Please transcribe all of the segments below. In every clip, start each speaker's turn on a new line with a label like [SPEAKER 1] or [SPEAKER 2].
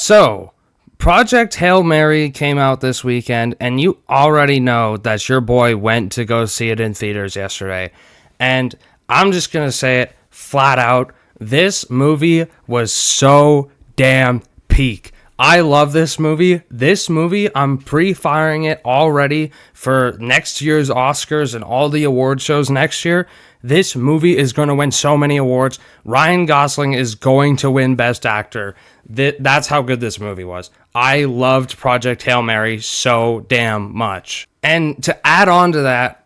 [SPEAKER 1] So, Project Hail Mary came out this weekend, and you already know that your boy went to go see it in theaters yesterday. And I'm just going to say it flat out. This movie was so damn peak. I love this movie. This movie, I'm pre-firing it already for next year's Oscars and all the award shows next year. This movie is going to win so many awards. Ryan Gosling is going to win Best Actor. That's how good this movie was. I loved Project Hail Mary so damn much. And to add on to that,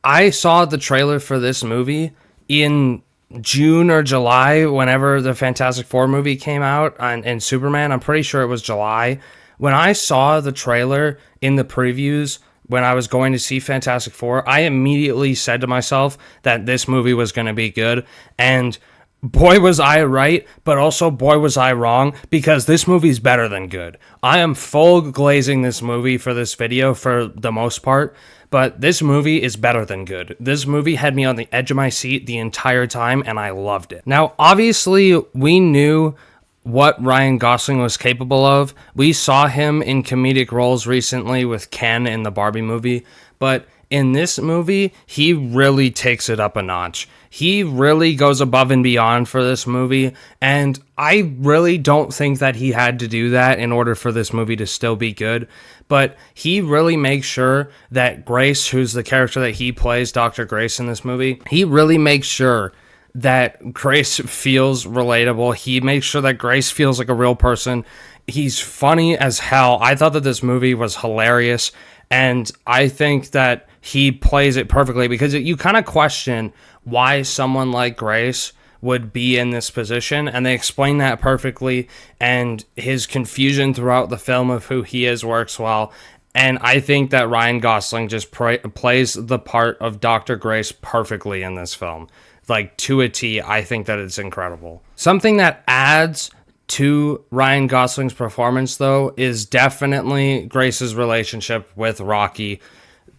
[SPEAKER 1] I saw the trailer for this movie in June or July, whenever the Fantastic Four movie came out, and Superman. I'm pretty sure it was July. When I saw the trailer in the previews when I was going to see Fantastic Four, I immediately said to myself that this movie was going to be good. And boy, was I right, but also boy, was I wrong, because this movie's better than good. I am full glazing this movie for this video for the most part, but this movie is better than good. This movie had me on the edge of my seat the entire time, and I loved it. Now, obviously, we knew what Ryan Gosling was capable of. We saw him in comedic roles recently with Ken in the Barbie movie, but in this movie, he really takes it up a notch. He really goes above and beyond for this movie, and I really don't think that he had to do that in order for this movie to still be good, but he really makes sure that Grace, who's the character that he plays, Dr. Grace in this movie, he really makes sure that Grace feels relatable. He makes sure that Grace feels like a real person. He's funny as hell. I thought that this movie was hilarious, and I think that he plays it perfectly, because you kind of question why someone like Grace would be in this position, and they explain that perfectly, and his confusion throughout the film of who he is works well. And I think that Ryan Gosling just plays the part of Dr. Grace perfectly in this film. Like, to a T. I think that it's incredible. Something that adds to Ryan Gosling's performance, though, is definitely Grace's relationship with Rocky.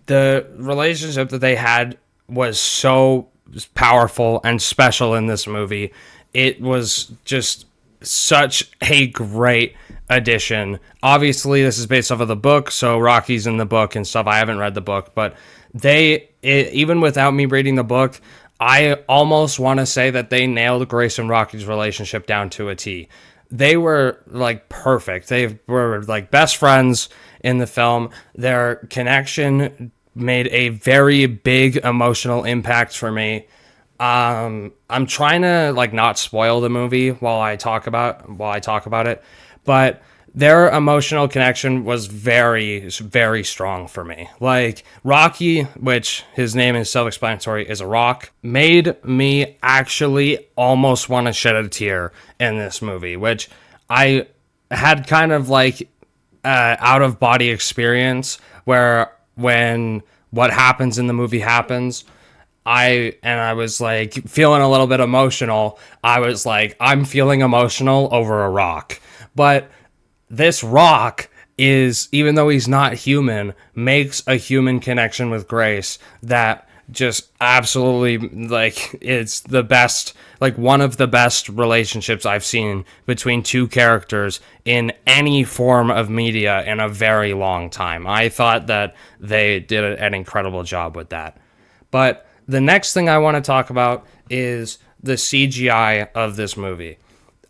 [SPEAKER 1] The relationship that they had was so powerful and special in this movie. It was just such a great addition. Obviously, this is based off of the book, so Rocky's in the book and stuff. I haven't read the book, but even without me reading the book, I almost want to say that they nailed Grace and Rocky's relationship down to a T. They were like perfect. They were like best friends in the film. Their connection made a very big emotional impact for me. I'm trying to like not spoil the movie while I talk about it, but their emotional connection was very, very strong for me. Like, Rocky, which his name is self-explanatory, is a rock, made me actually almost want to shed a tear in this movie, which I had kind of like out-of-body experience where when what happens in the movie happens, I was like feeling a little bit emotional. I was like, I'm feeling emotional over a rock. But this rock is, even though he's not human, makes a human connection with Grace that just absolutely, like, it's the best, like one of the best relationships I've seen between two characters in any form of media in a very long time. I thought that they did an incredible job with that. But the next thing I want to talk about is the CGI of this movie.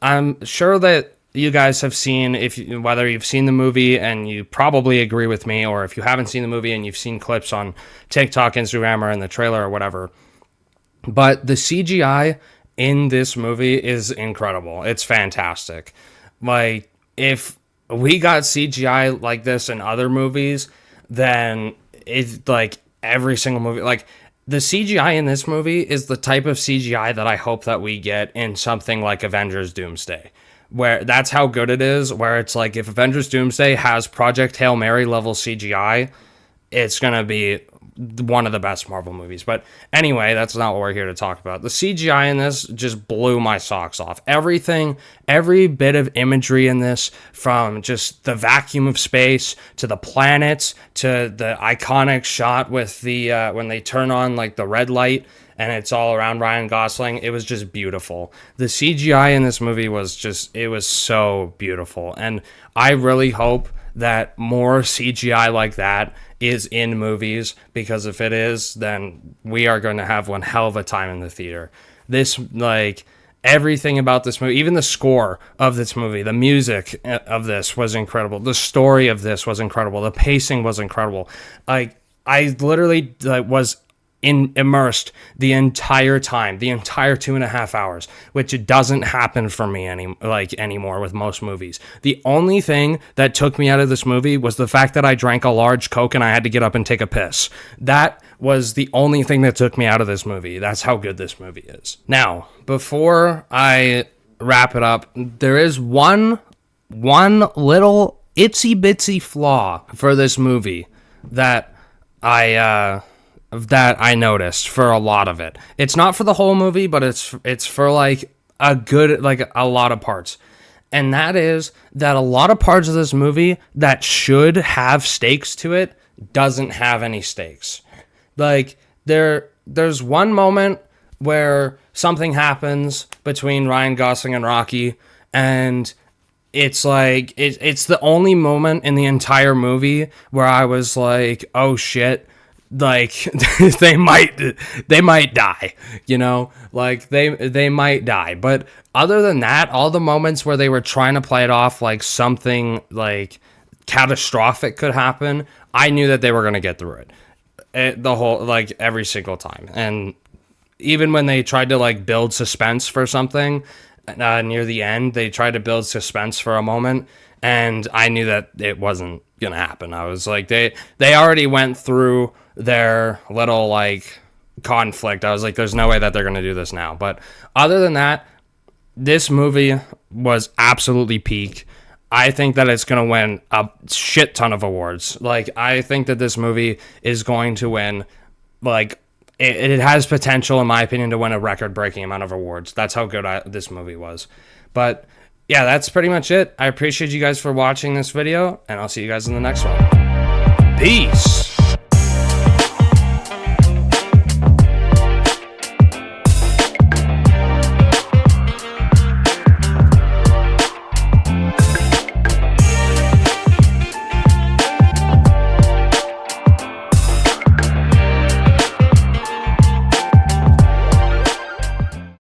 [SPEAKER 1] I'm sure that you guys have seen, whether you've seen the movie and you probably agree with me, or if you haven't seen the movie and you've seen clips on TikTok, Instagram, or in the trailer or whatever. But the CGI in this movie is incredible. It's fantastic. Like, if we got CGI like this in other movies, then it's like every single movie, like, the CGI in this movie is the type of CGI that I hope that we get in something like Avengers Doomsday, where that's how good it is, where it's like, if Avengers Doomsday has Project Hail Mary level CGI, it's going to be one of the best Marvel movies. But anyway, that's not what we're here to talk about. The CGI in this just blew my socks off. Everything, every bit of imagery in this, from just the vacuum of space to the planets to the iconic shot with the when they turn on like the red light and it's all around Ryan Gosling. It was just beautiful. The CGI in this movie was it was so beautiful. And I really hope that more CGI like that is in movies, because if it is, then we are going to have one hell of a time in the theater. This, like, everything about this movie, even the score of this movie, the music of this was incredible. The story of this was incredible. The pacing was incredible. Like, I literally was immersed the entire time, the entire 2.5 hours, which it doesn't happen for me anymore with most movies. The only thing that took me out of this movie was the fact that I drank a large Coke and I had to get up and take a piss. That was the only thing that took me out of this movie. That's how good this movie is. Now, before I wrap it up, there is one little itsy bitsy flaw for this movie that I noticed for a lot of it. It's not for the whole movie, but it's for like a lot of parts. And that is that a lot of parts of this movie that should have stakes to it doesn't have any stakes. Like, there's one moment where something happens between Ryan Gosling and Rocky, and it's like it's the only moment in the entire movie where I was like, oh shit, like they might die, you know, like they might die. But other than that, all the moments where they were trying to play it off like something like catastrophic could happen, I knew that they were going to get through it the whole, like, every single time. And even when they tried to like build suspense for something near the end, they tried to build suspense for a moment, and I knew that it wasn't gonna happen. I was like, they already went through their little like conflict. I was like, there's no way that they're gonna do this now. But other than that, this movie was absolutely peak. I think that it's going to win a shit ton of awards. Like, I think that this movie is going to win, like, it has potential, in my opinion, to win a record-breaking amount of awards. That's how good this movie was. But, yeah, that's pretty much it. I appreciate you guys for watching this video, and I'll see you guys in the next one. Peace!